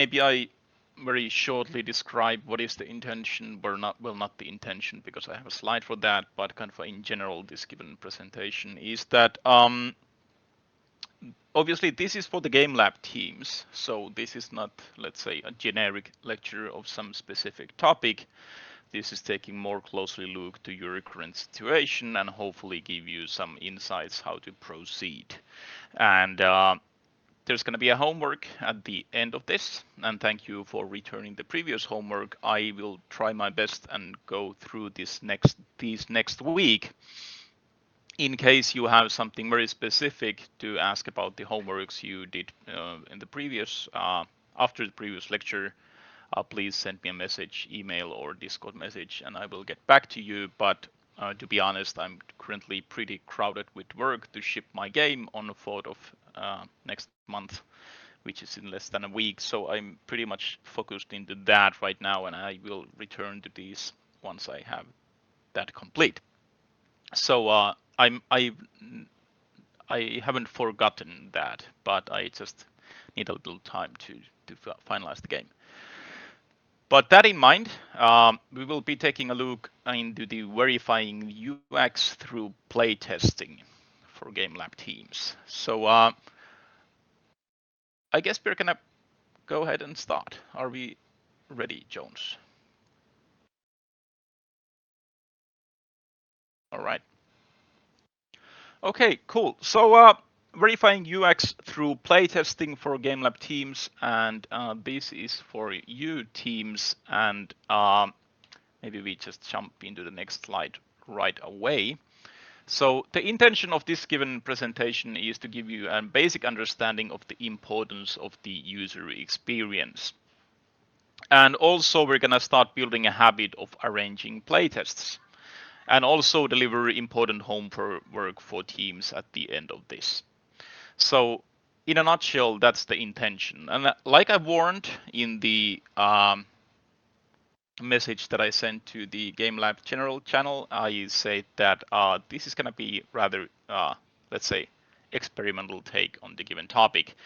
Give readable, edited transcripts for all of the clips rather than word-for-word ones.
maybe I very shortly describe what is the intention, or not, well, not the intention because I have a slide for that, but kind of in general, this given presentation is that obviously this is for the GameLAB teams, so this is not, let's say, a generic lecture of some specific topic. This is taking more closely look to your current situation and hopefully give you some insights how to proceed. And there's going to be a homework at the end of this, and thank you for returning the previous homework. I will try my best and go through these next week. In case you have something very specific to ask about the homeworks you did in the previous after the previous lecture, please send me a message, email, or Discord message, and I will get back to you. But to be honest, I'm currently pretty crowded with work to ship my game on the 4th of next month, which is in less than a week. So I'm pretty much focused into that right now, and I will return to these once I have that complete. So I haven't forgotten that, but I just need a little time to finalize the game. But that in mind, we will be taking a look into the verifying UX through playtesting for GameLAB teams. So I guess we're gonna go ahead and start. Are we ready, Jones? All right. Okay, cool. So verifying UX through playtesting for GameLAB teams, and this is for you teams, and maybe we just jump into the next slide right away. So the intention of this given presentation is to give you a basic understanding of the importance of the user experience. And also we're gonna start building a habit of arranging playtests, and also deliver important homework for teams at the end of this. So in a nutshell, that's the intention. And like I warned in the message that I sent to the GameLAB general channel, I said that this is going to be rather, let's say, experimental take on the given topic.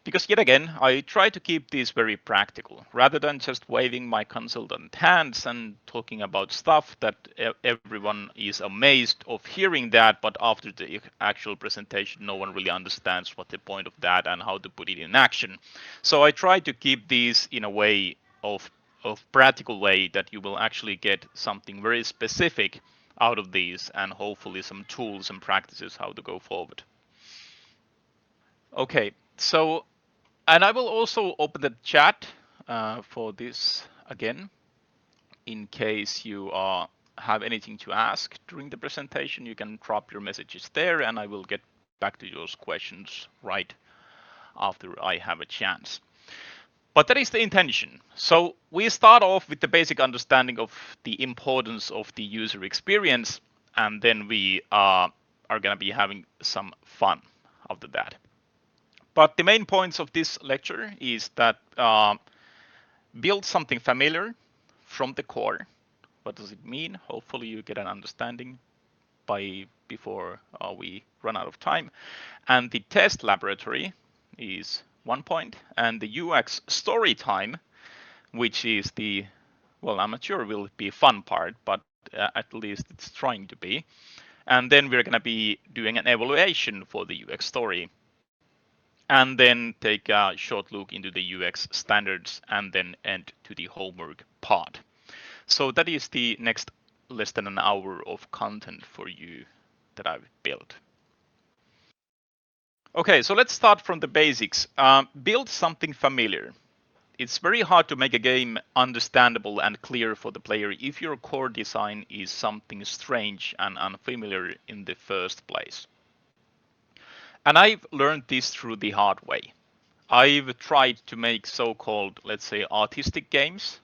Because yet again, I try to keep this very practical, rather than just waving my consultant hands and talking about stuff that everyone is amazed of hearing that, but after the actual presentation, no one really understands what the point of that and how to put it in action. So I try to keep these in a way of practical way that you will actually get something very specific out of these, and hopefully some tools and practices how to go forward. Okay, so, and I will also open the chat for this again, in case you have anything to ask during the presentation. You can drop your messages there, and I will get back to those questions right after I have a chance. But that is the intention. So we start off with the basic understanding of the importance of the user experience, and then we are going to be having some fun after that. But the main points of this lecture is that build something familiar from the core. What does it mean? Hopefully you get an understanding before we run out of time. And the test laboratory is 1 point, and the UX story time, which is the, well, I'm not sure will be fun part, but at least it's trying to be. And then we're going to be doing an evaluation for the UX story, and then take a short look into the UX standards, and then end to the homework part. So that is the next less than an hour of content for you that I've built. Okay, so let's start from the basics. Build something familiar. It's very hard to make a game understandable and clear for the player if your core design is something strange and unfamiliar in the first place. And I've learned this through the hard way. I've tried to make so-called, let's say, artistic games.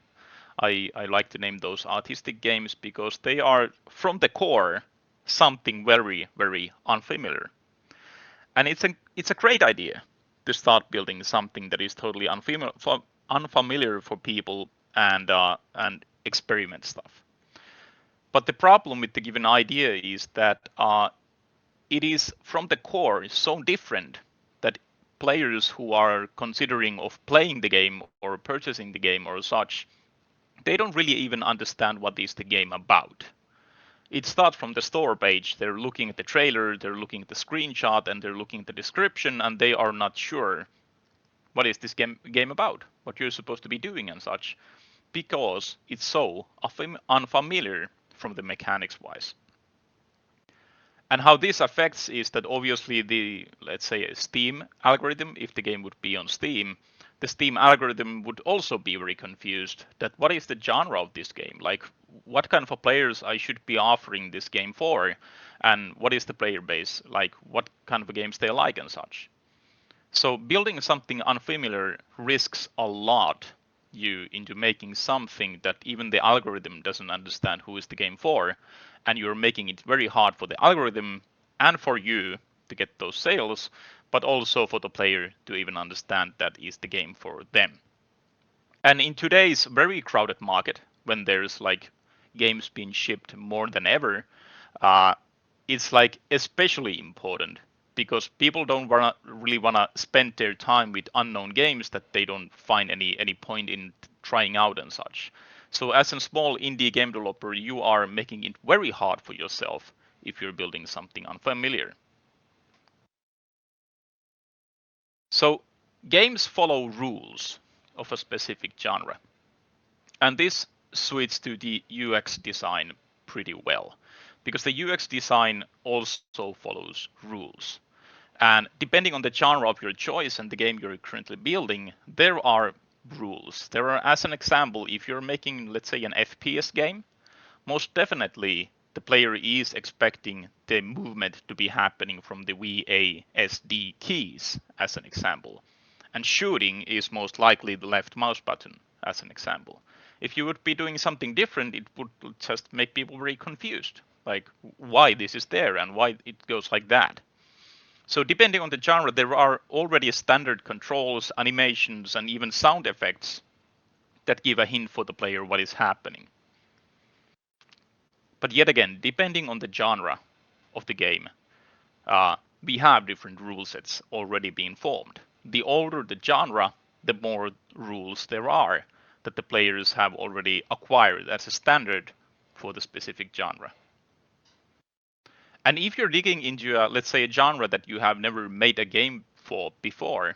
I like to name those artistic games because they are, from the core, something very, very unfamiliar. And it's a great idea to start building something that is totally unfamiliar for people and experiment stuff. But the problem with the given idea is that it is from the core so different that players who are considering of playing the game or purchasing the game or such, they don't really even understand what is the game about. It starts from the store page. They're looking at the trailer, they're looking at the screenshot, and they're looking at the description, and they are not sure what is this game about, what you're supposed to be doing and such, because it's so unfamiliar from the mechanics wise. And how this affects is that obviously the, let's say, Steam algorithm, if the game would be on Steam, the Steam algorithm would also be very confused that what is the genre of this game? Like, what kind of players I should be offering this game for? And what is the player base? Like, what kind of games they like and such. So building something unfamiliar risks a lot you into making something that even the algorithm doesn't understand who is the game for, and you're making it very hard for the algorithm and for you to get those sales, but also for the player to even understand that is the game for them. And in today's very crowded market, when there's like games being shipped more than ever, uh, it's like especially important because people don't really wanna spend their time with unknown games that they don't find any point in trying out and such. So as a small indie game developer, you are making it very hard for yourself if you're building something unfamiliar. So games follow rules of a specific genre. And this suits to the UX design pretty well because the UX design also follows rules. And depending on the genre of your choice and the game you're currently building, there are rules. There are, as an example, if you're making, let's say, an FPS game, most definitely the player is expecting the movement to be happening from the WASD keys, as an example. And shooting is most likely the left mouse button, as an example. If you would be doing something different, it would just make people very confused. Like why this is there and why it goes like that. So depending on the genre, there are already standard controls, animations, and even sound effects that give a hint for the player what is happening. But yet again, depending on the genre of the game, we have different rule sets already being formed. The older the genre, the more rules there are that the players have already acquired as a standard for the specific genre. And if you're digging into, let's say, a genre that you have never made a game for before,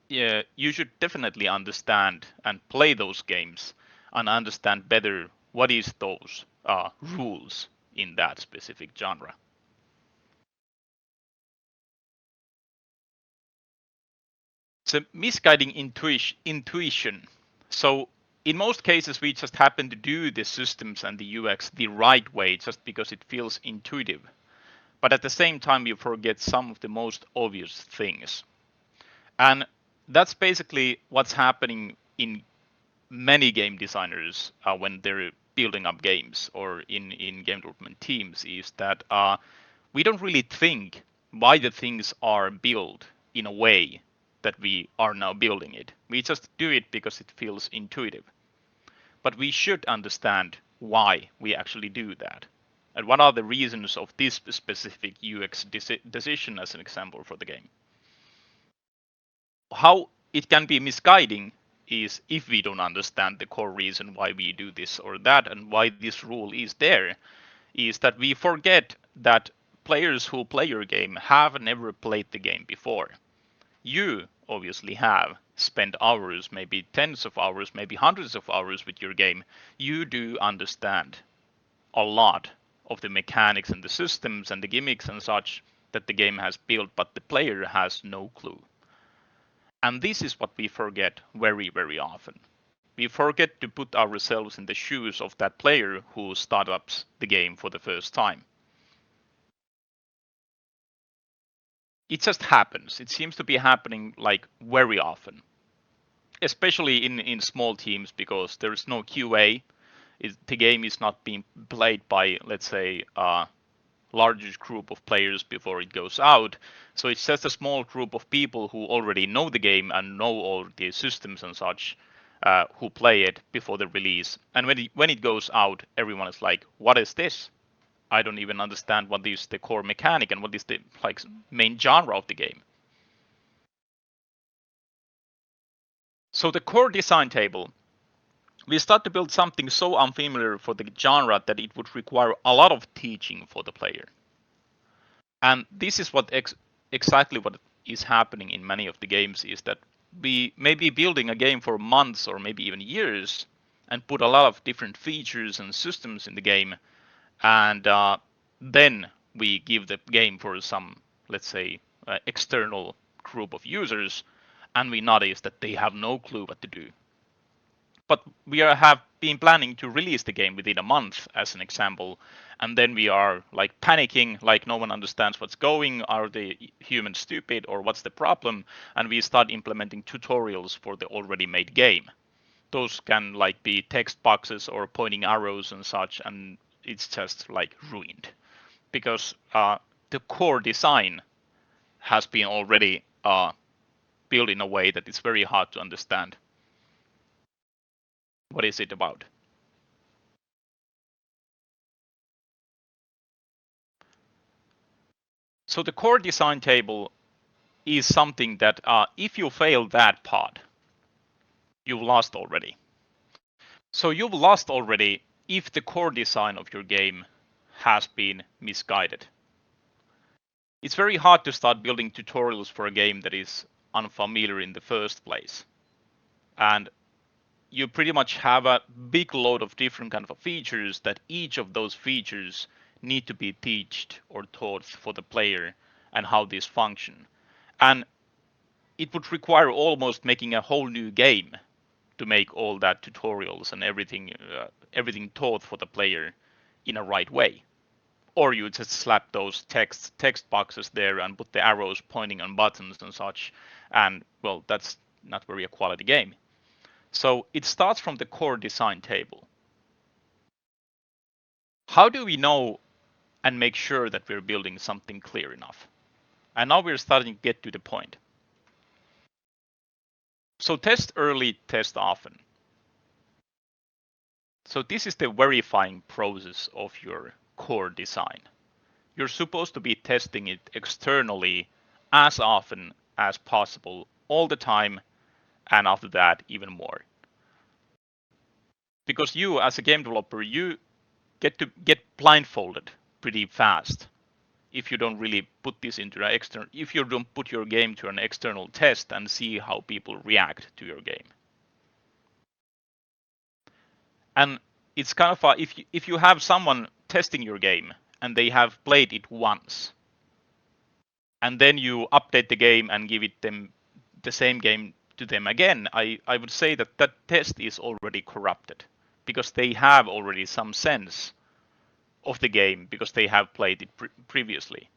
yeah, you should definitely understand and play those games and understand better what is those rules in that specific genre. It's a misguiding intuition. So in most cases, we just happen to do the systems and the UX the right way just because it feels intuitive. But at the same time, we forget some of the most obvious things. And that's basically what's happening in many game designers when they're building up games or in game development teams is that we don't really think why the things are built in a way that we are now building it. We just do it because it feels intuitive. But we should understand why we actually do that. And what are the reasons of this specific UX decision as an example for the game. How it can be misguiding is if we don't understand the core reason why we do this or that and why this rule is there, is that we forget that players who play your game have never played the game before. You obviously have spent hours, maybe tens of hours, maybe hundreds of hours with your game. You do understand a lot of the mechanics and the systems and the gimmicks and such that the game has built, but the player has no clue. And this is what we forget very, very often. We forget to put ourselves in the shoes of that player who startups the game for the first time. It just happens. It seems to be happening like very often, especially in small teams because there is no QA. The game is not being played by, let's say, largest group of players before it goes out. So it's just a small group of people who already know the game and know all the systems and such who play it before the release. And when it goes out, everyone is like, "What is this? I don't even understand what is the core mechanic and what is the like main genre of the game." So the core design table, we start to build something so unfamiliar for the genre that it would require a lot of teaching for the player. And this is what exactly what is happening in many of the games is that we may be building a game for months or maybe even years and put a lot of different features and systems in the game, and then we give the game for some, let's say, external group of users, and we notice that they have no clue what to do. But we have been planning to release the game within a month, as an example, and then we are like panicking, like no one understands what's going. Are the humans stupid, or what's the problem? And we start implementing tutorials for the already made game. Those can like be text boxes or pointing arrows and such, and it's just like ruined because the core design has been already built in a way that it's very hard to understand what is it about. So the core design table is something that if you fail that part, you've lost already. So you've lost already if the core design of your game has been misguided. It's very hard to start building tutorials for a game that is unfamiliar in the first place. And you pretty much have a big load of different kind of features that each of those features need to be taught for the player and how these function. And it would require almost making a whole new game to make all that tutorials and everything taught for the player in a right way. Or you just slap those text boxes there and put the arrows pointing on buttons and such, and well, that's not very a quality game. So it starts from the core design table. How do we know and make sure that we're building something clear enough? And now we're starting to get to the point. So test early, test often. So this is the verifying process of your core design. You're supposed to be testing it externally as often as possible, all the time, and after that, even more. Because you, as a game developer, you get blindfolded pretty fast if you don't really put this into an external, if you don't put your game to an external test and see how people react to your game. And it's kind of if you have someone testing your game and they have played it once, and then you update the game and give it them the same game to them again, I would say that that test is already corrupted because they have already some sense of the game because they have played it previously.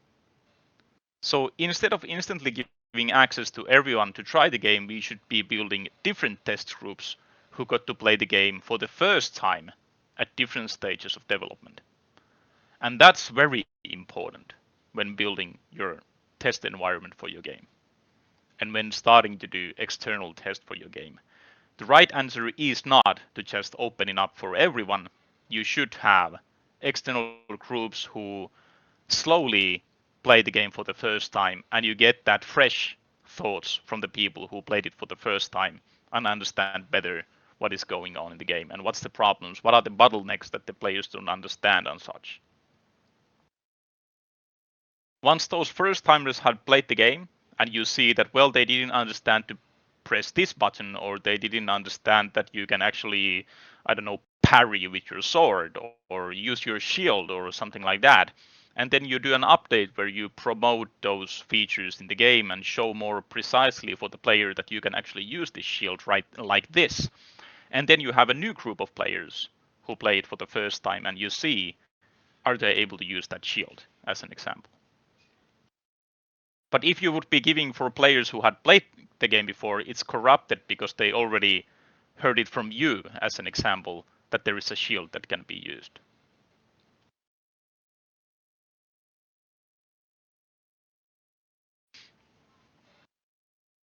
So instead of instantly giving access to everyone to try the game, we should be building different test groups who got to play the game for the first time at different stages of development. And that's very important when building your test environment for your game and when starting to do external test for your game. The right answer is not to just open it up for everyone. You should have external groups who slowly play the game for the first time, and you get that fresh thoughts from the people who played it for the first time and understand better what is going on in the game and what's the problems, what are the bottlenecks that the players don't understand and such. Once those first timers had played the game and you see that, well, they didn't understand to press this button, or they didn't understand that you can actually, I don't know, parry with your sword or use your shield or something like that. And then you do an update where you promote those features in the game and show more precisely for the player that you can actually use this shield right like this. And then you have a new group of players who play it for the first time and you see, are they able to use that shield, as an example. But if you would be giving for players who had played the game before, it's corrupted because they already heard it from you, as an example, that there is a shield that can be used.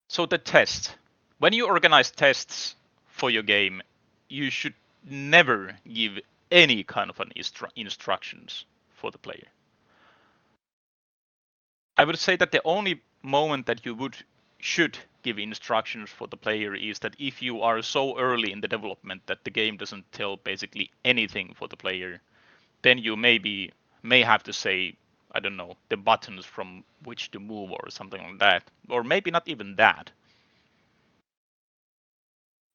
So the test. When you organize tests for your game, you should never give any kind of an instructions for the player. I would say that the only moment that you should give instructions for the player is that if you are so early in the development that the game doesn't tell basically anything for the player, then you may have to say, I don't know, the buttons from which to move or something like that, or maybe not even that.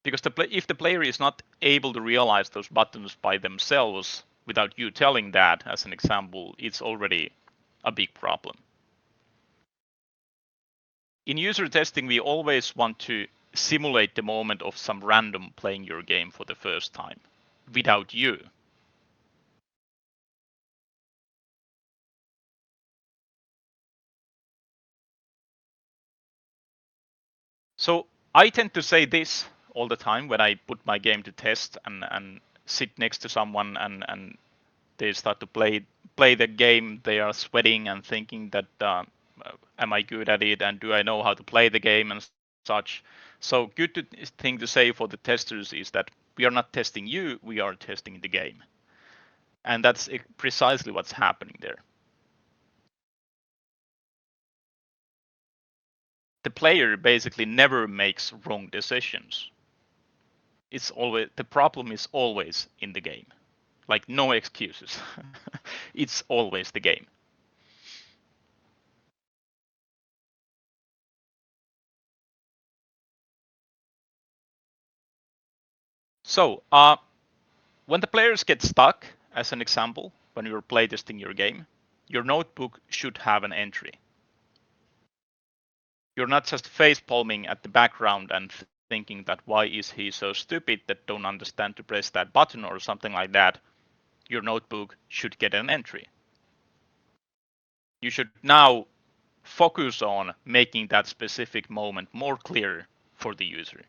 Because if the player is not able to realize those buttons by themselves without you telling that, as an example, it's already a big problem. In user testing, we always want to simulate the moment of some random playing your game for the first time without you. So I tend to say this all the time when I put my game to test and sit next to someone and they start to play the game. They are sweating and thinking that am I good at it and do I know how to play the game and such. So good thing to say for the testers is that we are not testing you, we are testing the game. And that's precisely what's happening there. The player basically never makes wrong decisions. It's always the problem is always in the game. Like no excuses. It's always the game. So, when the players get stuck, as an example, when you're playtesting your game, your notebook should have an entry. You're not just face palming at the background and thinking that why is he so stupid that don't understand to press that button or something like that. Your notebook should get an entry. You should now focus on making that specific moment more clear for the user.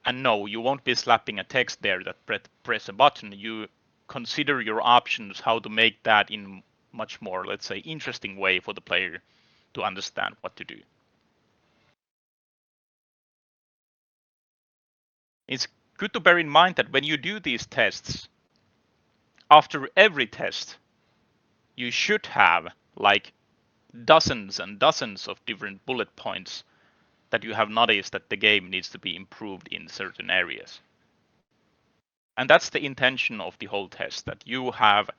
And no, you won't be slapping a text there that press a button. You consider your options how to make that in much more, let's say, interesting way for the player to understand what to do. It's good to bear in mind that when you do these tests, after every test, you should have like dozens and dozens of different bullet points that you have noticed that the game needs to be improved in certain areas. And that's the intention of the whole test, that you have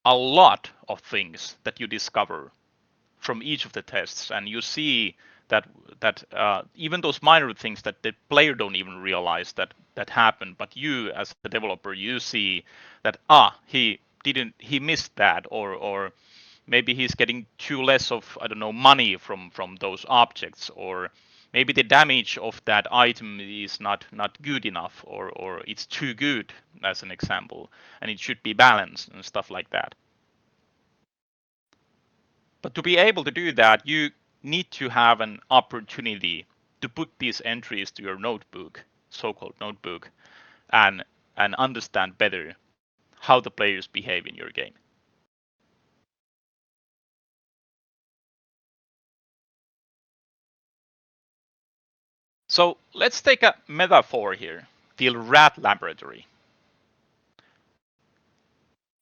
a lot of things that you discover from each of the tests, and you see that even those minor things that the player don't even realize that happen, but you as the developer you see that he missed that, or maybe he's getting too less of I don't know money from those objects, or maybe the damage of that item is not good enough, or it's too good as an example, and it should be balanced and stuff like that. But to be able to do that, you need to have an opportunity to put these entries to your notebook, so-called notebook, and understand better how the players behave in your game. So let's take a metaphor here, the rat laboratory.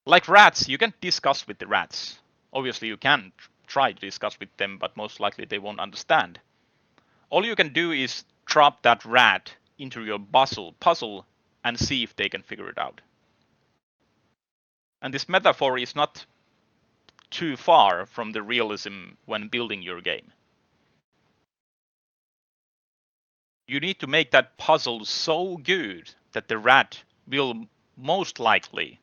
Like rats, you can discuss with the rats. Obviously, you can try to discuss with them, but most likely they won't understand. All you can do is drop that rat into your puzzle and see if they can figure it out. And this metaphor is not too far from the realism when building your game. You need to make that puzzle so good that the rat will most likely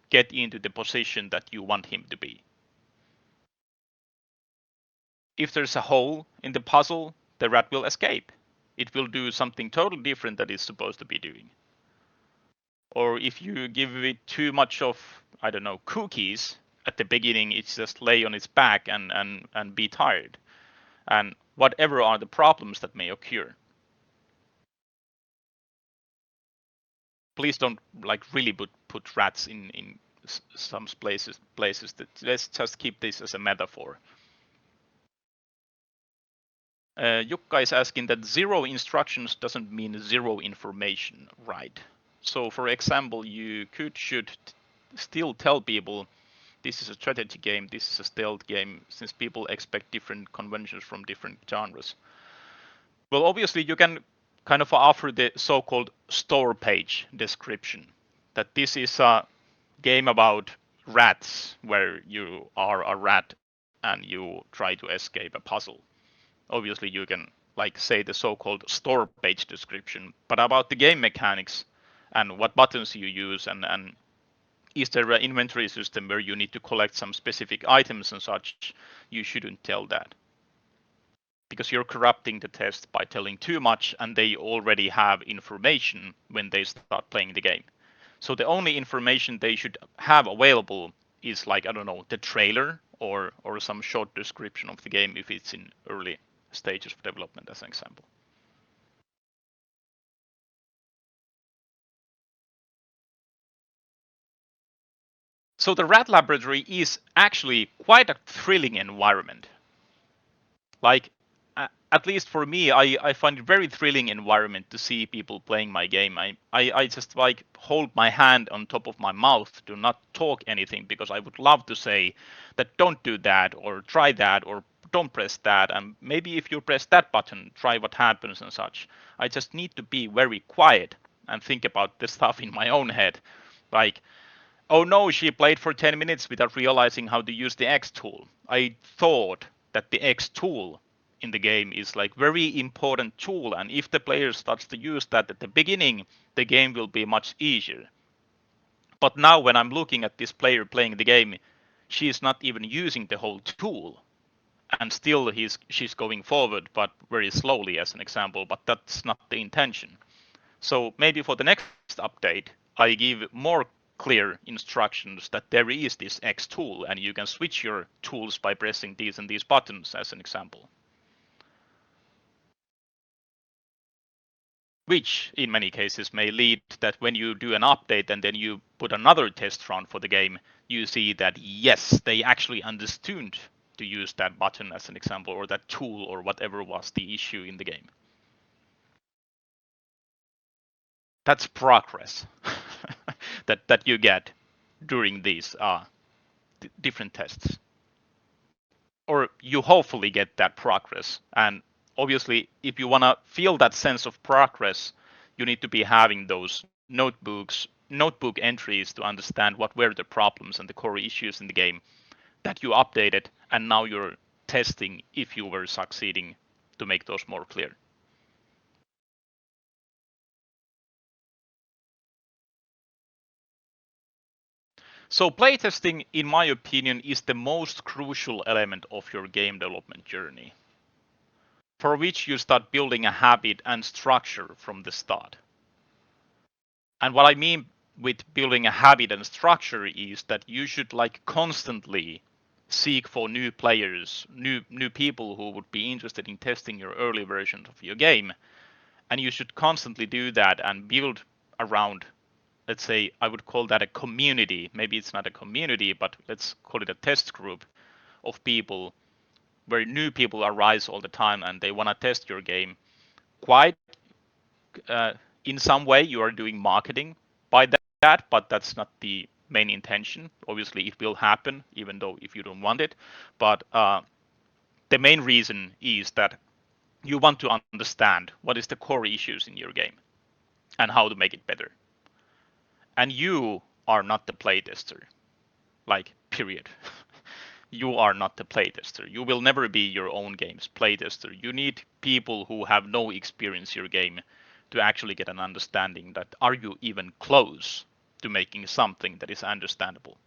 get into the position that you want him to be. If there's a hole in the puzzle, the rat will escape. It will do something totally different that it's supposed to be doing. Or if you give it too much of, I don't know, cookies at the beginning, it's just lay on its back and be tired. And whatever are the problems that may occur. Please don't like really put rats in some places that let's just keep this as a metaphor. Jukka is asking that zero instructions doesn't mean zero information, right? So for example, you should still tell people this is a strategy game, this is a stealth game, since people expect different conventions from different genres. Well, obviously you can kind of offer the so-called store page description, that this is a game about rats where you are a rat and you try to escape a puzzle. Obviously you can like say the so-called store page description, but about the game mechanics and what buttons you use, and is there an inventory system where you need to collect some specific items and such, you shouldn't tell that. Because you're corrupting the test by telling too much, and they already have information when they start playing the game. So the only information they should have available is like, I don't know, the trailer or some short description of the game if it's in early stages of development, as an example. So the rat laboratory is actually quite a thrilling environment. Like, at least for me, I find it very thrilling environment to see people playing my game. I just like hold my hand on top of my mouth, do not talk anything, because I would love to say that don't do that or try that or don't press that, and maybe if you press that button, try what happens and such. I just need to be very quiet and think about the stuff in my own head. Like, oh no, she played for 10 minutes without realizing how to use the X tool. I thought that the X tool in the game is like very important tool, and if the player starts to use that at the beginning, the game will be much easier. But now when I'm looking at this player playing the game, she is not even using the whole tool, and still she's going forward, but very slowly as an example, but that's not the intention. So maybe for the next update, I give more clear instructions that there is this X tool and you can switch your tools by pressing these and these buttons, as an example. Which in many cases may lead that when you do an update and then you put another test run for the game, you see that yes, they actually understood to use that button, as an example, or that tool or whatever was the issue in the game. That's progress that you get during these different tests. Or you hopefully get that progress. And obviously, if you want to feel that sense of progress, you need to be having those notebook entries to understand what were the problems and the core issues in the game that you updated, and now you're testing if you were succeeding to make those more clear. So playtesting, in my opinion, is the most crucial element of your game development journey, for which you start building a habit and structure from the start. And what I mean with building a habit and structure is that you should like constantly seek for new players, new people who would be interested in testing your early versions of your game. And you should constantly do that and build around, let's say, I would call that a community. Maybe it's not a community, but let's call it a test group of people where new people arise all the time and they want to test your game. Quite uh, in some way, you are doing marketing by that, but that's not the main intention. Obviously, it will happen, even though if you don't want it. But the main reason is that you want to understand what is the core issues in your game and how to make it better. And you are not the playtester, like period. You are not the playtester. You will never be your own game's playtester. You need people who have no experience in your game to actually get an understanding that are you even close to making something that is understandable.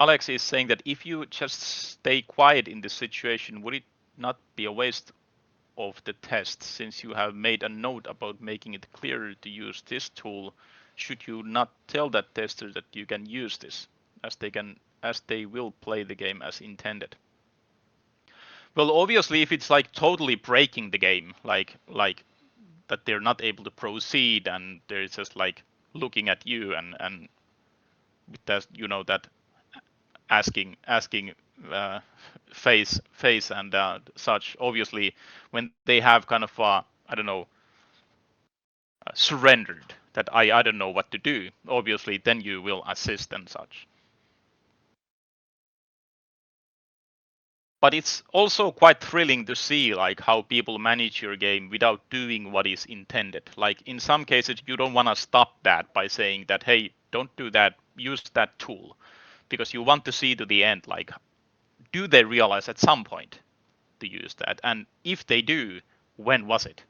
Alex is saying that if you just stay quiet in this situation, would it not be a waste of the test, since you have made a note about making it clearer to use this tool? Should you not tell that tester that you can use this, as they will play the game as intended? Well, obviously, if it's like totally breaking the game, like that they're not able to proceed and they're just like looking at you and with that, that asking face and such. Obviously, when they have kind of I don't know, surrendered that I don't know what to do. Obviously, then you will assist and such. But it's also quite thrilling to see like how people manage your game without doing what is intended. Like in some cases, you don't want to stop that by saying that, hey, don't do that, use that tool, because you want to see to the end, like, do they realize at some point to use that? And if they do, when was it?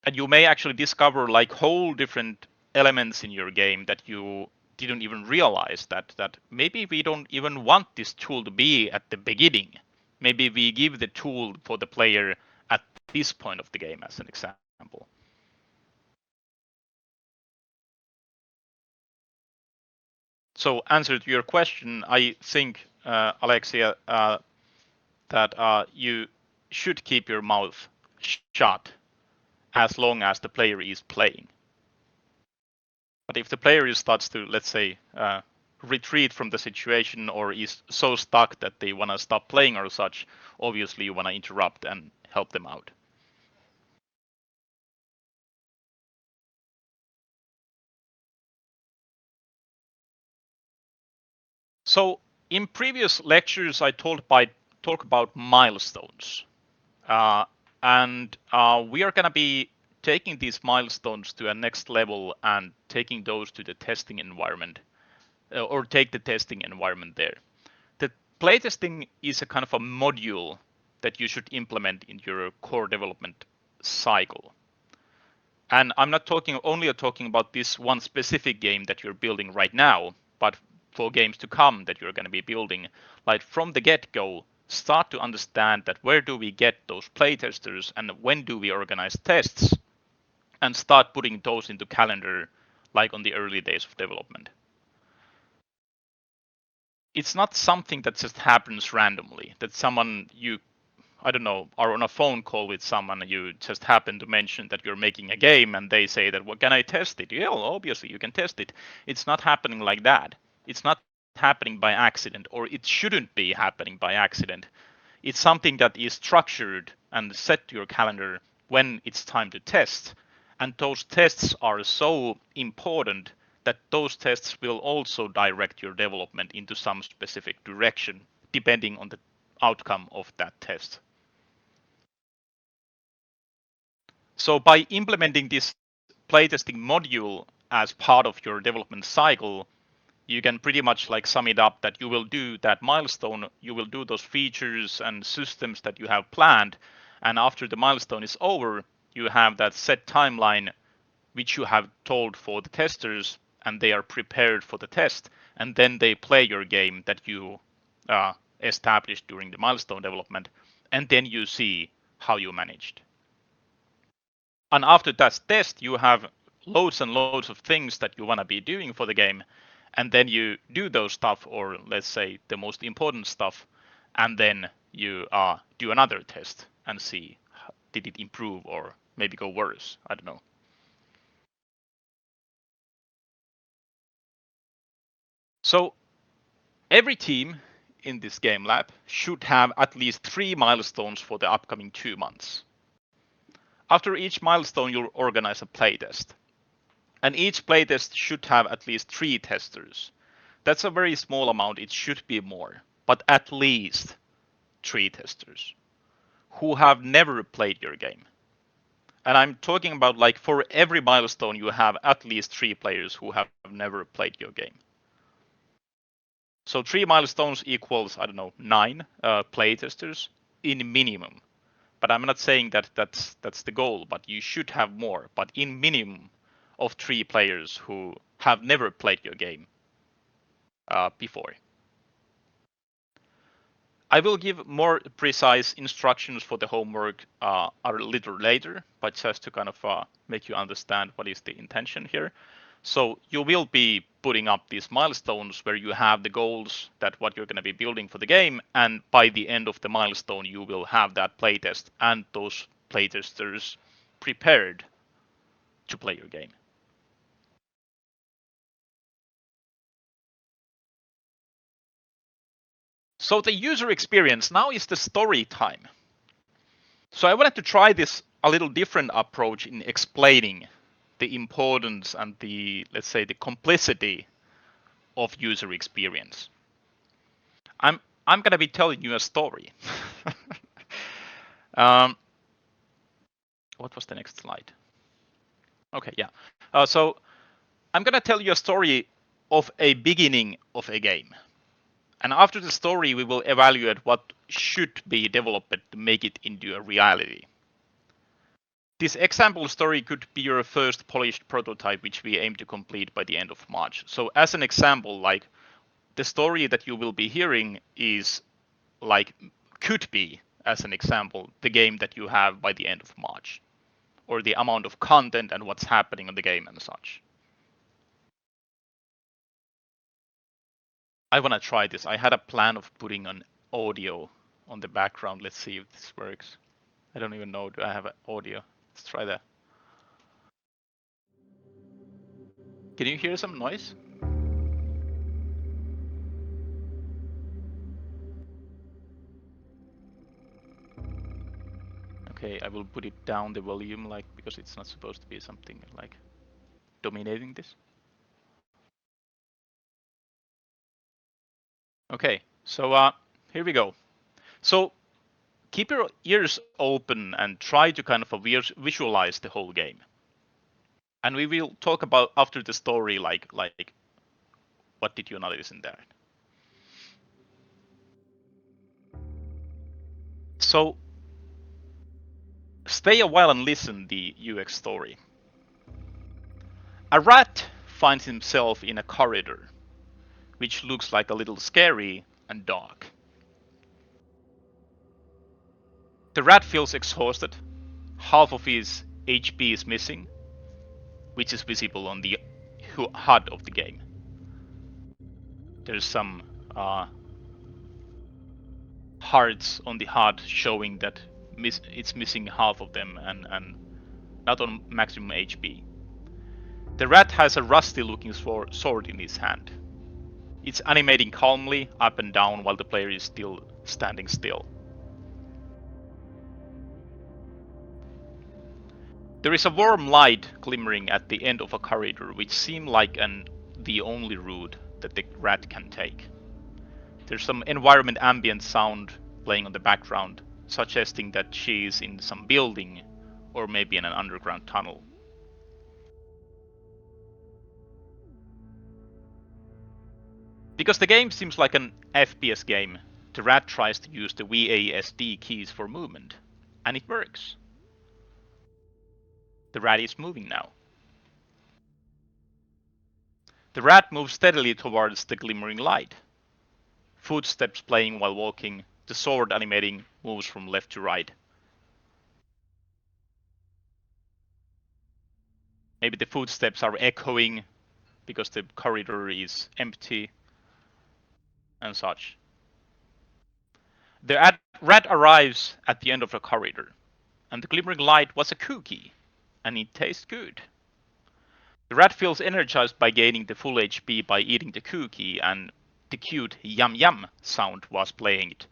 And you may actually discover like whole different elements in your game that you didn't even realize that maybe we don't even want this tool to be at the beginning. Maybe we give the tool for the player at this point of the game, as an example. So, answer to your question, I think, Alexia, that you should keep your mouth shut as long as the player is playing. But if the player starts to, let's say, retreat from the situation or is so stuck that they want to stop playing or such, obviously you want to interrupt and help them out. So in previous lectures, I talk about milestones. Uh, and we are going to be taking these milestones to a next level and taking those to the testing environment, or take the testing environment there. The playtesting is a kind of a module that you should implement in your core development cycle. And I'm not only talking about this one specific game that you're building right now, but for games to come that you're going to be building. Like from the get-go, start to understand that where do we get those playtesters and when do we organize tests, and start putting those into calendar like on the early days of development. It's not something that just happens randomly, that someone you, I don't know, are on a phone call with someone and you just happen to mention that you're making a game and they say that, well, can I test it? Yeah, well, obviously you can test it. It's not happening like that. It's not happening by accident, or it shouldn't be happening by accident. It's something that is structured and set to your calendar when it's time to test. And those tests are so important that those tests will also direct your development into some specific direction, depending on the outcome of that test. So by implementing this playtesting module as part of your development cycle, you can pretty much like sum it up that you will do that milestone, you will do those features and systems that you have planned, and after the milestone is over, you have that set timeline which you have told for the testers, and they are prepared for the test, and then they play your game that you established during the milestone development, and then you see how you managed. And after that test, you have loads and loads of things that you want to be doing for the game, and then you do those stuff, or let's say the most important stuff, and then you do another test and see did it improve or maybe go worse. I don't know. So every team in this GameLAB should have at least 3 milestones for the upcoming 2 months. After each milestone, you'll organize a playtest. And each playtest should have at least 3 testers. That's a very small amount, it should be more, but at least 3 testers who have never played your game. And I'm talking about like for every milestone, you have at least 3 players who have never played your game. So 3 milestones equals, I don't know, 9 playtesters in minimum. But I'm not saying that that's the goal, but you should have more. But in minimum of 3 players who have never played your game before. I will give more precise instructions for the homework a little later, but just to kind of make you understand what is the intention here. So you will be putting up these milestones where you have the goals that what you're going to be building for the game, and by the end of the milestone, you will have that playtest and those playtesters prepared to play your game. So the user experience now is the story time. So I wanted to try this a little different approach in explaining the importance and the, let's say, the complexity of user experience. I'm I'm gonna be telling you a story. What was the next slide? Okay, yeah. So I'm gonna tell you a story of a beginning of a game. And after the story, we will evaluate what should be developed to make it into a reality. This example story could be your first polished prototype, which we aim to complete by the end of March. So as an example, like the story that you will be hearing is like could be, as an example, the game that you have by the end of March, or the amount of content and what's happening on the game and such. I want to try this. I had a plan of putting an audio on the background. Let's see if this works. I don't even know. Do I have audio? Let's try that. Can you hear some noise? Okay, I will put it down the volume, like, because it's not supposed to be something like dominating this. Okay, so here we go. So keep your ears open and try to kind of visualize the whole game. And we will talk about after the story, like what did you notice in there. So stay a while and listen the UX story. A rat finds himself in a corridor, which looks like a little scary and dark. The rat feels exhausted. Half of his HP is missing, which is visible on the HUD of the game. There's some hearts on the HUD showing that it's missing half of them and not on maximum HP. The rat has a rusty looking sword in his hand. It's animating calmly up and down while the player is still standing still. There is a warm light glimmering at the end of a corridor which seems like the only route that the rat can take. There's some environment ambient sound playing on the background, suggesting that she is in some building or maybe in an underground tunnel. Because the game seems like an FPS game, the rat tries to use the WASD keys for movement, and it works. The rat is moving now. The rat moves steadily towards the glimmering light. Footsteps playing while walking, the sword animating moves from left to right. Maybe the footsteps are echoing because the corridor is empty and such. The rat arrives at the end of the corridor, and the glimmering light was a cookie, and it tastes good. The rat feels energized by gaining the full HP by eating the cookie, and the cute yum yum sound was playing it,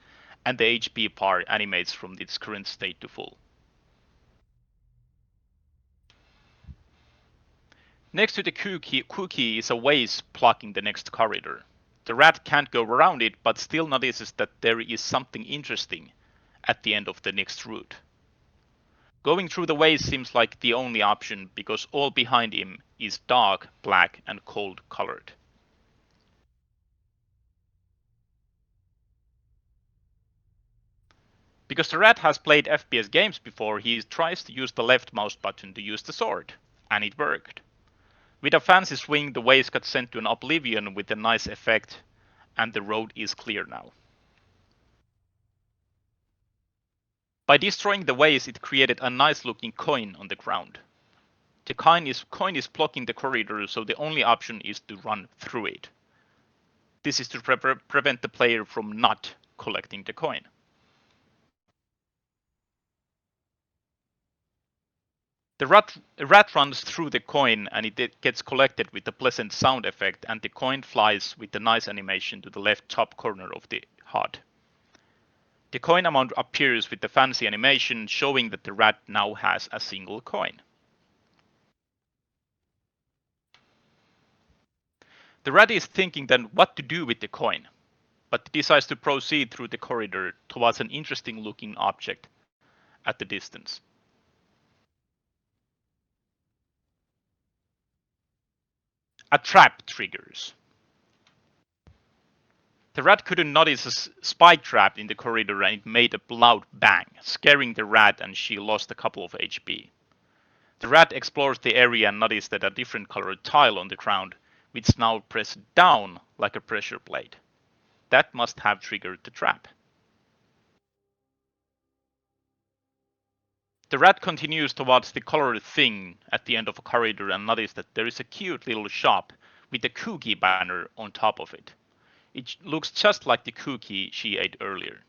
and the HP bar animates from its current state to full. Next to the cookie is a vase blocking the next corridor. The rat can't go around it, but still notices that there is something interesting at the end of the next route. Going through the vase seems like the only option because all behind him is dark, black, and cold colored. Because the rat has played FPS games before, he tries to use the left mouse button to use the sword, and it worked. With a fancy swing, the vase got sent to an oblivion with a nice effect, and the road is clear now. By destroying the vase, it created a nice looking coin on the ground. The coin is blocking the corridor, so the only option is to run through it. This is to prevent the player from not collecting the coin. The rat runs through the coin and it gets collected with a pleasant sound effect, and the coin flies with a nice animation to the left top corner of the HUD. The coin amount appears with the fancy animation showing that the rat now has a single coin. The rat is thinking then what to do with the coin, but decides to proceed through the corridor towards an interesting looking object at the distance. A trap triggers. The rat couldn't notice a spike trap in the corridor and it made a loud bang, scaring the rat and she lost a couple of HP. The rat explores the area and noticed that a different colored tile on the ground, which now pressed down like a pressure plate. That must have triggered the trap. The rat continues towards the colored thing at the end of a corridor and notices that there is a cute little shop with a cookie banner on top of it. It looks just like the cookie she ate earlier.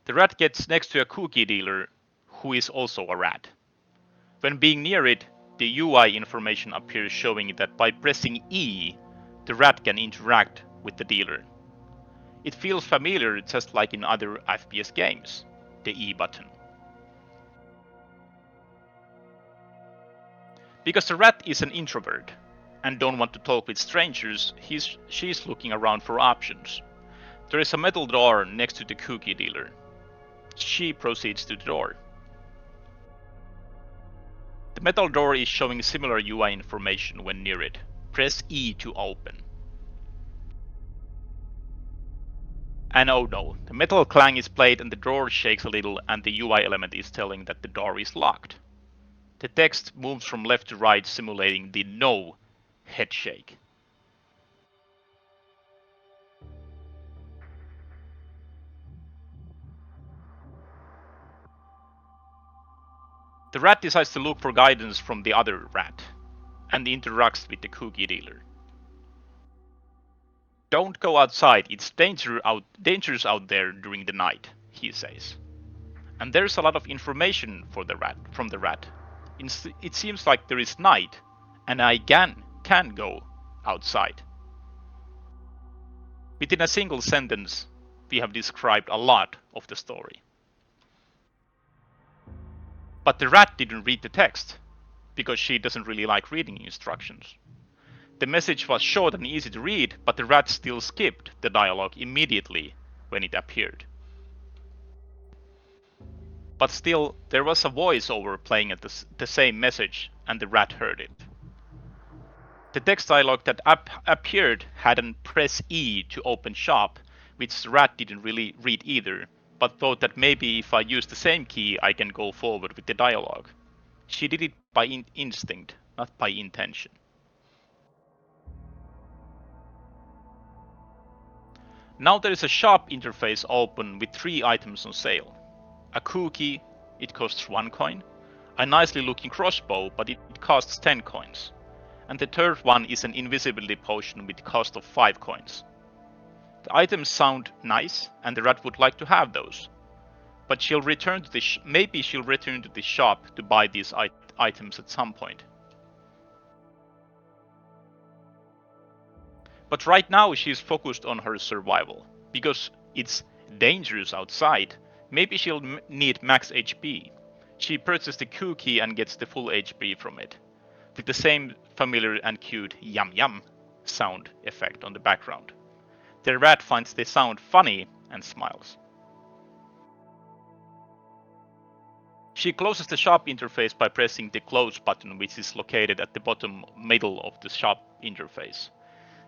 The rat gets next to a cookie dealer who is also a rat. When being near it, the UI information appears showing that by pressing E, the rat can interact with the dealer. It feels familiar just like in other FPS games, the E button. Because the rat is an introvert and don't want to talk with strangers, she's looking around for options. There is a metal door next to the cookie dealer. She proceeds to the door. The metal door is showing similar UI information when near it. Press E to open. And oh no, the metal clang is played and the door shakes a little and the UI element is telling that the door is locked. The text moves from left to right simulating the no head shake. The rat decides to look for guidance from the other rat and interacts with the cookie dealer. Don't go outside, it's dangerous out there during the night, he says. And there's a lot of information from the rat. It seems like there is night, and I can go outside. Within a single sentence, we have described a lot of the story. But the rat didn't read the text, because she doesn't really like reading instructions. The message was short and easy to read, but the rat still skipped the dialogue immediately when it appeared. But still, there was a voiceover playing at the same message, and the rat heard it. The text dialogue that appeared had an press E to open shop, which the rat didn't really read either, but thought that maybe if I use the same key I can go forward with the dialogue. She did it by instinct, not by intention. Now there is a shop interface open with 3 items on sale. A cookie, it costs 1 coin. A nicely looking crossbow, but it costs 10 coins. And the third one is an invisibility potion with cost of 5 coins. The items sound nice, and the rat would like to have those. But maybe she'll return to the shop to buy these items at some point. But right now she's focused on her survival. Because it's dangerous outside, maybe she'll need max HP. She purchased the cookie and gets the full HP from it, with the same familiar and cute yum yum sound effect on the background. The rat finds the sound funny and smiles. She closes the shop interface by pressing the close button, which is located at the bottom middle of the shop interface.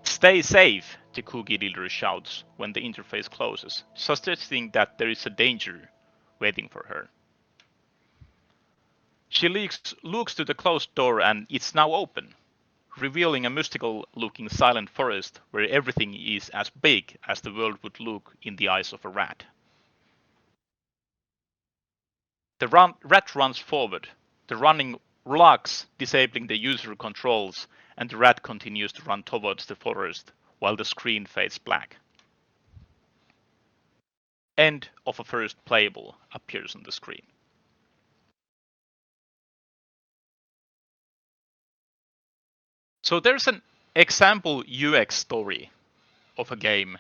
Stay safe, the cookie dealer shouts when the interface closes, suggesting that there is a danger waiting for her. She looks to the closed door and it's now open, revealing a mystical looking silent forest where everything is as big as the world would look in the eyes of a rat. The rat runs forward. The running locks, disabling the user controls, and the rat continues to run towards the forest while the screen fades black. End of a first playable appears on the screen. So there's an example UX story of a game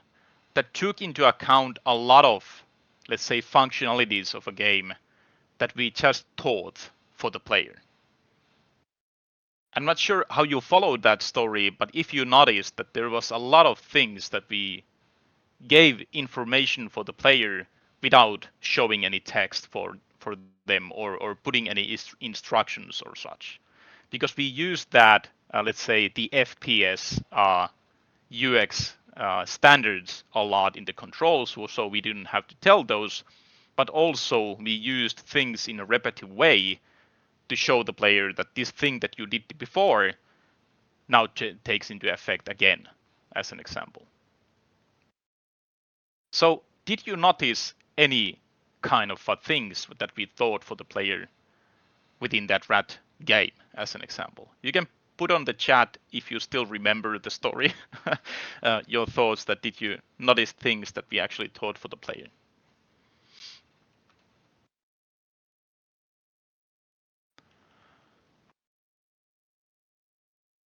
that took into account a lot of, let's say, functionalities of a game that we just thought for the player. I'm not sure how you followed that story, but if you noticed that there was a lot of things that we gave information for the player without showing any text for them or putting any instructions or such, because we used that let's say the FPS UX standards a lot in the controls, so we didn't have to tell those, but also we used things in a repetitive way to show the player that this thing that you did before now takes into effect again, as an example. So did you notice any kind of things that we thought for the player within that rat game, as an example? You can put on the chat if you still remember the story, your thoughts that did you notice things that we actually thought for the player.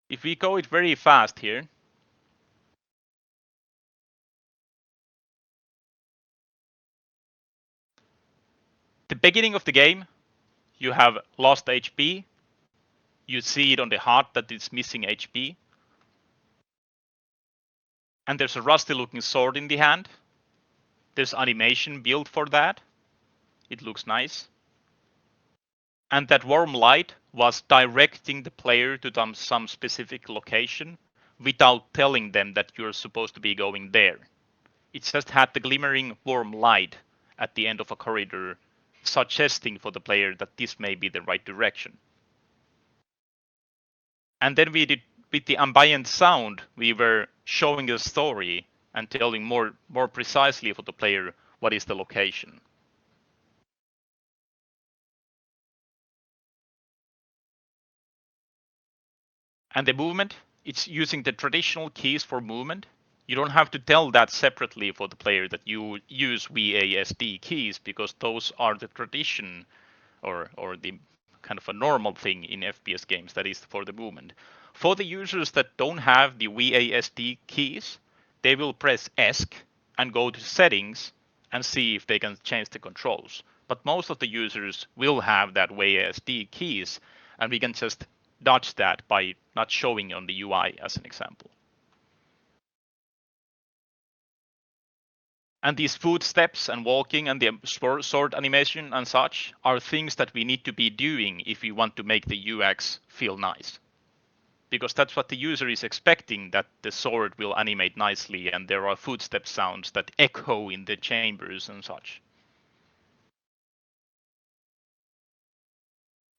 If we go it very fast here, the beginning of the game, you have lost HP. You see it on the heart that it's missing HP. And there's a rusty looking sword in the hand. There's animation built for that. It looks nice. And that warm light was directing the player to some specific location without telling them that you're supposed to be going there. It just had the glimmering warm light at the end of a corridor, suggesting for the player that this may be the right direction. And then we did, with the ambient sound, we were showing a story and telling more precisely for the player what is the location. And the movement, it's using the traditional keys for movement. You don't have to tell that separately for the player that you use WASD keys, because those are the tradition or the kind of a normal thing in FPS games, that is for the movement. For the users that don't have the WASD keys, they will press ESC and go to settings and see if they can change the controls. But most of the users will have that WASD keys, and we can just dodge that by not showing on the UI, as an example. And these footsteps and walking and the sword animation and such are things that we need to be doing if we want to make the UX feel nice. Because that's what the user is expecting, that the sword will animate nicely and there are footstep sounds that echo in the chambers and such.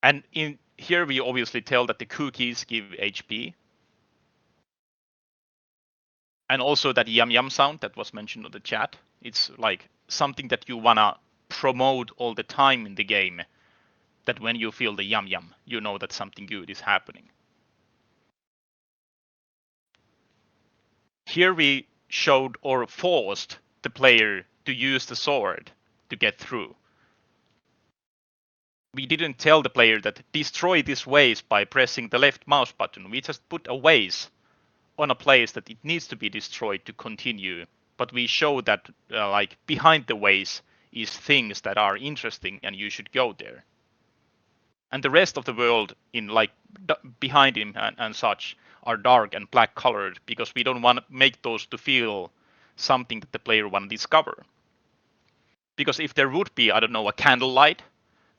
And in here we obviously tell that the cookies give HP. And also that yum yum sound that was mentioned on the chat. It's like something that you wanna promote all the time in the game. That when you feel the yum yum, you know that something good is happening. Here we showed or forced the player to use the sword to get through. We didn't tell the player that destroy this vase by pressing the left mouse button. We just put a vase on a place that it needs to be destroyed to continue. But we show that like behind the vase is things that are interesting and you should go there. And the rest of the world in like behind him and such are dark and black colored, because we don't want to make those to feel something that the player want to discover. Because if there would be, I don't know, a candlelight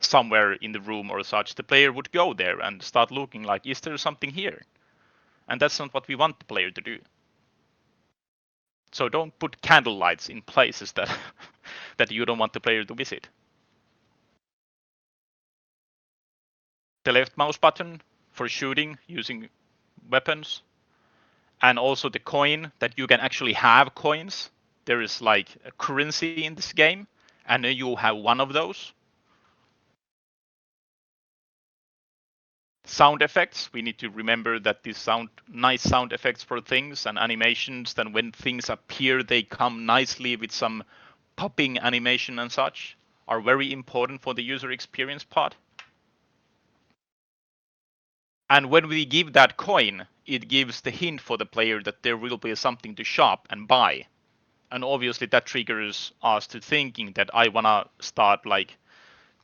somewhere in the room or such, the player would go there and start looking like, is there something here? And that's not what we want the player to do. So don't put candlelights in places that that you don't want the player to visit. The left mouse button for shooting using weapons, and also the coin, that you can actually have coins. There is like a currency in this game, and you have one of those. Sound effects, we need to remember that these nice sound effects for things and animations, then when things appear they come nicely with some popping animation and such, are very important for the user experience part. And when we give that coin, it gives the hint for the player that there will be something to shop and buy. And obviously that triggers us to thinking that I wanna start like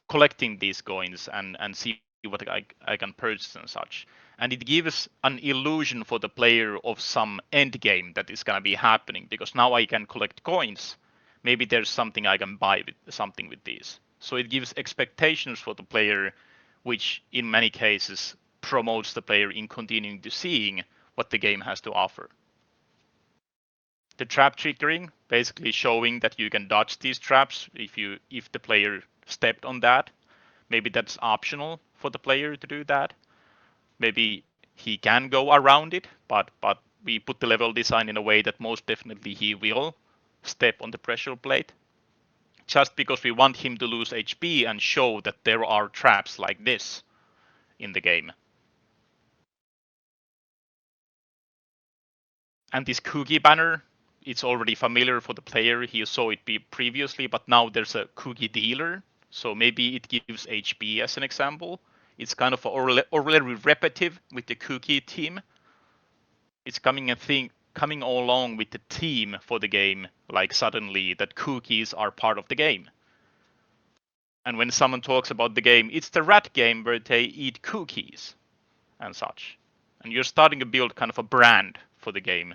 collecting these coins and see what I can purchase and such. And it gives an illusion for the player of some end game that is going to be happening, because now I can collect coins. Maybe there's something I can buy with something with these. So it gives expectations for the player, which in many cases promotes the player in continuing to seeing what the game has to offer. The trap triggering, basically showing that you can dodge these traps if the player stepped on that. Maybe that's optional for the player to do that. Maybe he can go around it, but we put the level design in a way that most definitely he will step on the pressure plate. Just because we want him to lose HP and show that there are traps like this in the game. And this cookie banner, it's already familiar for the player. He saw it previously, but now there's a cookie dealer. So maybe it gives HP as an example. It's kind of already repetitive with the cookie team. It's coming all along with the theme for the game, like suddenly that cookies are part of the game. And when someone talks about the game, it's the rat game where they eat cookies and such. And you're starting to build kind of a brand for the game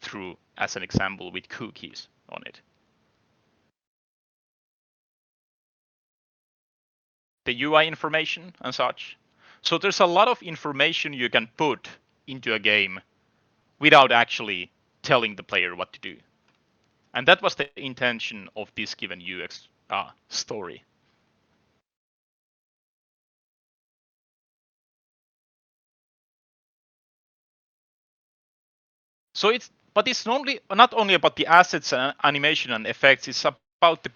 through, as an example, with cookies on it. The UI information and such. So there's a lot of information you can put into a game without actually telling the player what to do. And that was the intention of this given UX story. So it's not only about the assets and animation and effects. It's about the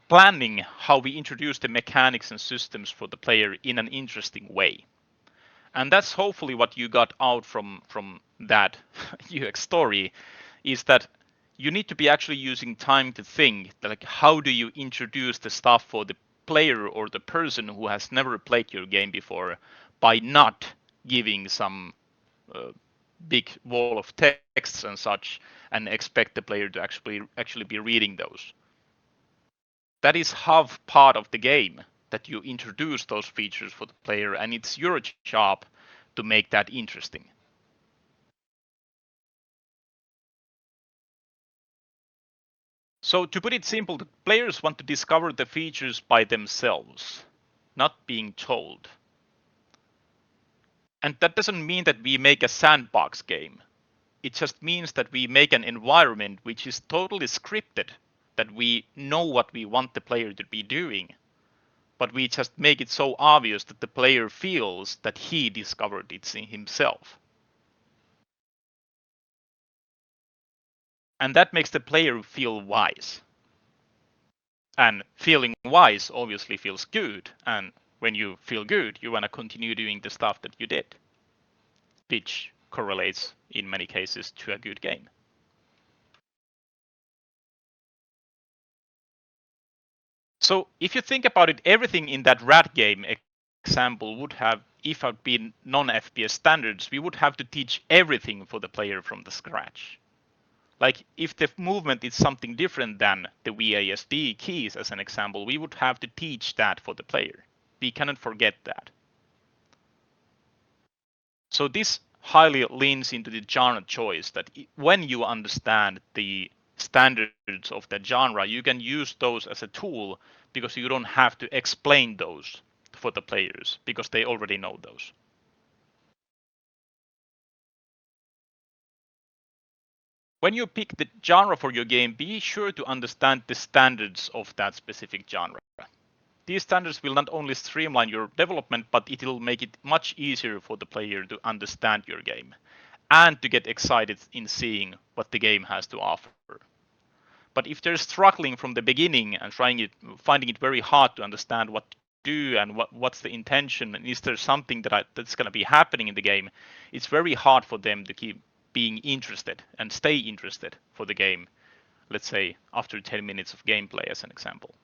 planning how we introduce the mechanics and systems for the player in an interesting way. And that's hopefully what you got out from that UX story, is that you need to be actually using time to think, like, how do you introduce the stuff for the player or the person who has never played your game before, by not giving some big wall of texts and such, and expect the player to actually be reading those. That is half part of the game, that you introduce those features for the player, and it's your job to make that interesting. So to put it simple, the players want to discover the features by themselves, not being told. And that doesn't mean that we make a sandbox game. It just means that we make an environment which is totally scripted, that we know what we want the player to be doing, but we just make it so obvious that the player feels that he discovered it himself. And that makes the player feel wise. And feeling wise obviously feels good. And when you feel good, you want to continue doing the stuff that you did, which correlates in many cases to a good game. So if you think about it, everything in that rat game example would have, if it had been non-FPS standards, we would have to teach everything for the player from the scratch. Like if the movement is something different than the WASD keys, as an example, we would have to teach that for the player. We cannot forget that. So this highly leans into the genre choice, that when you understand the standards of that genre, you can use those as a tool, because you don't have to explain those for the players, because they already know those. When you pick the genre for your game, be sure to understand the standards of that specific genre. These standards will not only streamline your development, but it will make it much easier for the player to understand your game and to get excited in seeing what the game has to offer. But if they're struggling from the beginning and finding it very hard to understand what to do and what's the intention, and is there something that's going to be happening in the game, it's very hard for them to keep being interested and stay interested for the game, let's say after 10 minutes of gameplay, as an example.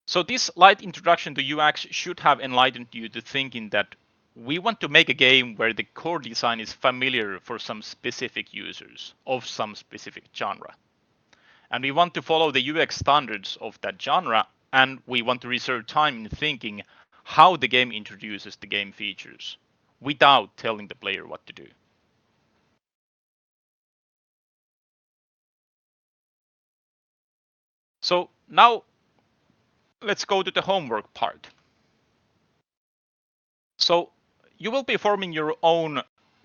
So this light introduction to UX should have enlightened you to thinking that we want to make a game where the core design is familiar for some specific users of some specific genre. And we want to follow the UX standards of that genre, and we want to reserve time in thinking, how the game introduces the game features without telling the player what to do. So now let's go to the homework part. So you will be forming your own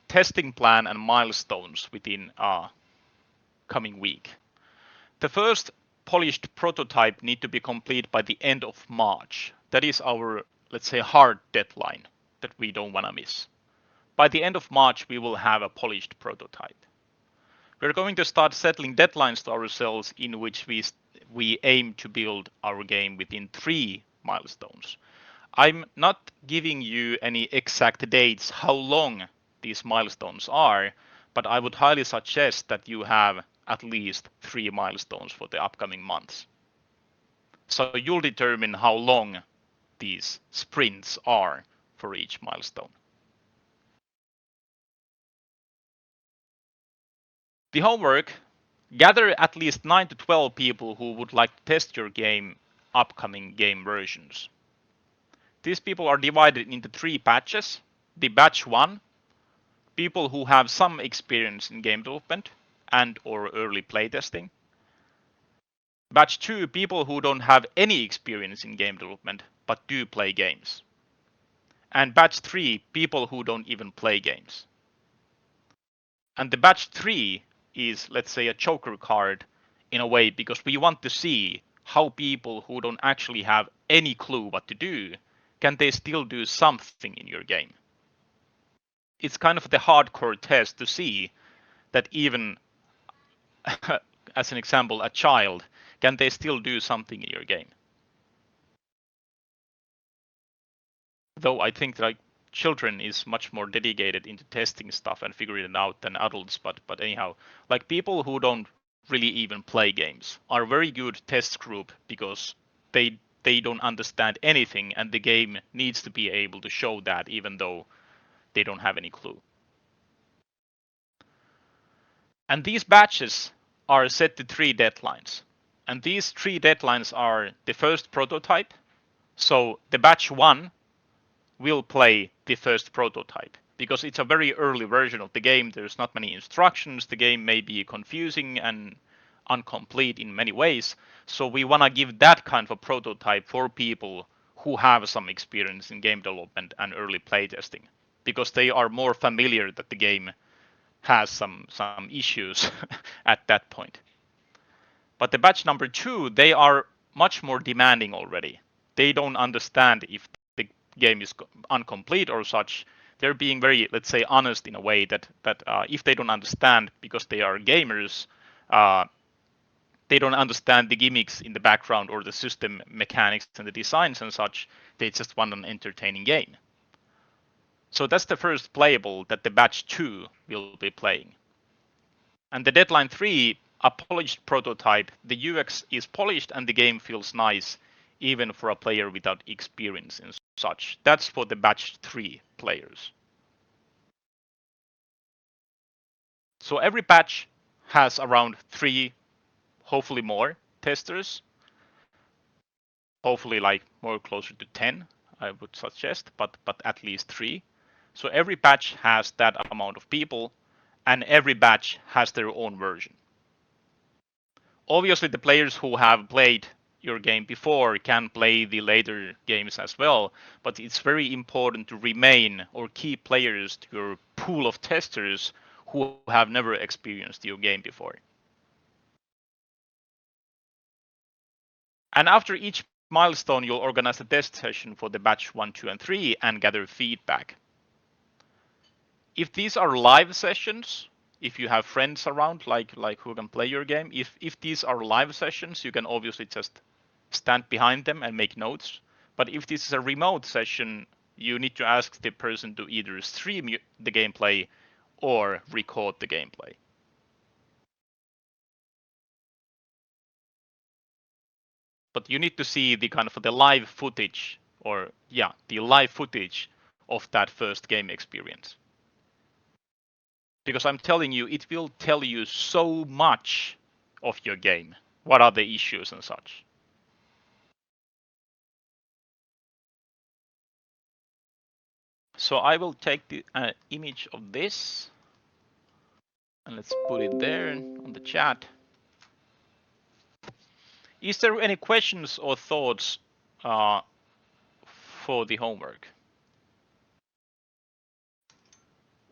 testing plan and milestones within coming week. The first polished prototype need to be complete by the end of March. That is our, let's say, hard deadline that we don't want to miss. By the end of March, we will have a polished prototype. We're going to start settling deadlines to ourselves in which we aim to build our game within 3 milestones. I'm not giving you any exact dates how long these milestones are, but I would highly suggest that you have at least 3 milestones for the upcoming months. So you'll determine how long these sprints are for each milestone. The homework: gather at least 9 to 12 people who would like to test your game upcoming game versions. These people are divided into 3 batches. The batch 1, people who have some experience in game development and or early playtesting. Batch 2, people who don't have any experience in game development but do play games. And batch 3, people who don't even play games. And the batch 3 is, let's say, a joker card in a way, because we want to see how people who don't actually have any clue what to do, can they still do something in your game. It's kind of the hardcore test to see that even, as an example, a child, can they still do something in your game? Though I think like children is much more dedicated into testing stuff and figuring it out than adults, but anyhow, like people who don't really even play games are a very good test group, because they don't understand anything and the game needs to be able to show that even though they don't have any clue. And these batches are set to 3 deadlines. And these 3 deadlines are the first prototype. So the batch 1 will play the first prototype, because it's a very early version of the game. There's not many instructions. The game may be confusing and incomplete in many ways. So we want to give that kind of a prototype for people who have some experience in game development and early playtesting, because they are more familiar that the game has some issues at that point. But the batch number 2, they are much more demanding already. They don't understand if the game is incomplete or such. They're being very, let's say, honest in a way that if they don't understand, because they are gamers, they don't understand the gimmicks in the background or the system mechanics and the designs and such. They just want an entertaining game. So that's the first playable that the batch 2 will be playing. And the deadline 3, a polished prototype. The UX is polished and the game feels nice, even for a player without experience in such. That's for the batch 3 players. So every batch has around 3, hopefully more, testers. Hopefully like more closer to 10, I would suggest, but at least 3. So every batch has that amount of people, and every batch has their own version. Obviously, the players who have played your game before can play the later games as well, but it's very important to remain or keep players to your pool of testers who have never experienced your game before. And after each milestone, you'll organize a test session for the batch 1, 2, and 3 and gather feedback. If these are live sessions, if you have friends around like who can play your game, if these are live sessions, you can obviously just stand behind them and make notes. But if this is a remote session, you need to ask the person to either stream the gameplay or record the gameplay. But you need to see the kind of the live footage, or the live footage of that first game experience. Because I'm telling you, it will tell you so much of your game. What are the issues and such. So I will take the image of this and let's put it there on the chat. Is there any questions or thoughts for the homework?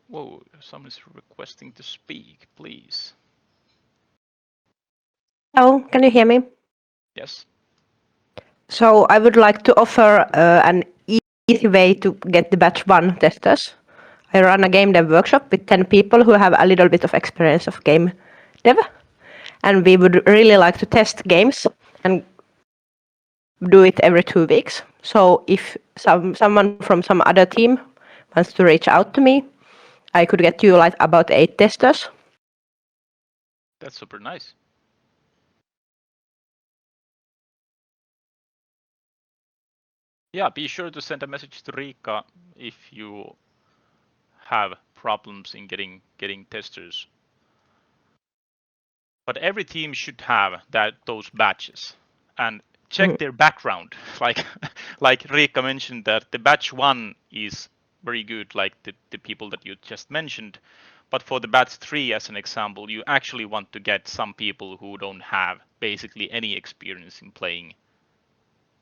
Whoa, someone is requesting to speak, please. Hello, can you hear me? Yes. So I would like to offer an easy way to get the batch 1 testers. I run a game dev workshop with 10 people who have a little bit of experience of game dev. And we would really like to test games and do it every 2 weeks. So if someone from some other team wants to reach out to me, I could get you like about 8 testers. That's super nice. Yeah, be sure to send a message to Riikka if you have problems in getting testers. But every team should have those batches and check their background. Like Riikka mentioned that the batch 1 is very good, like the people that you just mentioned. But for the batch 3, as an example, you actually want to get some people who don't have basically any experience in playing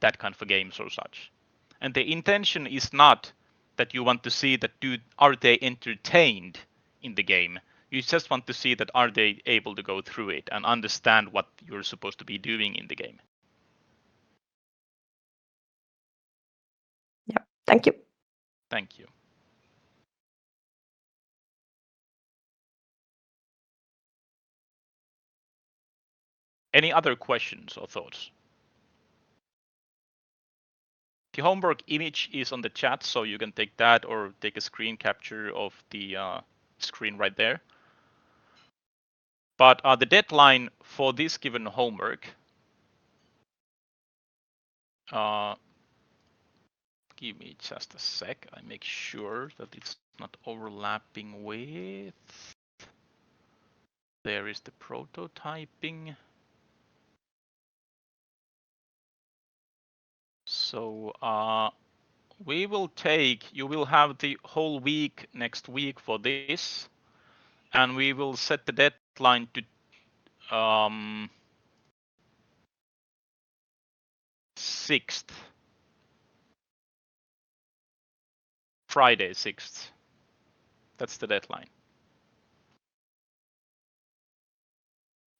that kind of games or such. And the intention is not that you want to see that are they entertained in the game. You just want to see that are they able to go through it and understand what you're supposed to be doing in the game. Yeah, thank you. Thank you. Any other questions or thoughts? The homework image is on the chat, so you can take that or take a screen capture of the screen right there. But the deadline for this given homework, give me just a sec. I make sure that it's not overlapping with. There is the prototyping. So you will have the whole week next week for this, and we will set the deadline to 6th, Friday 6th. That's the deadline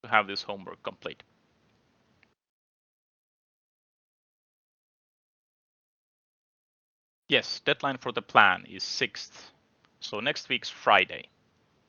to have this homework complete. Yes, deadline for the plan is 6th. So next week's Friday.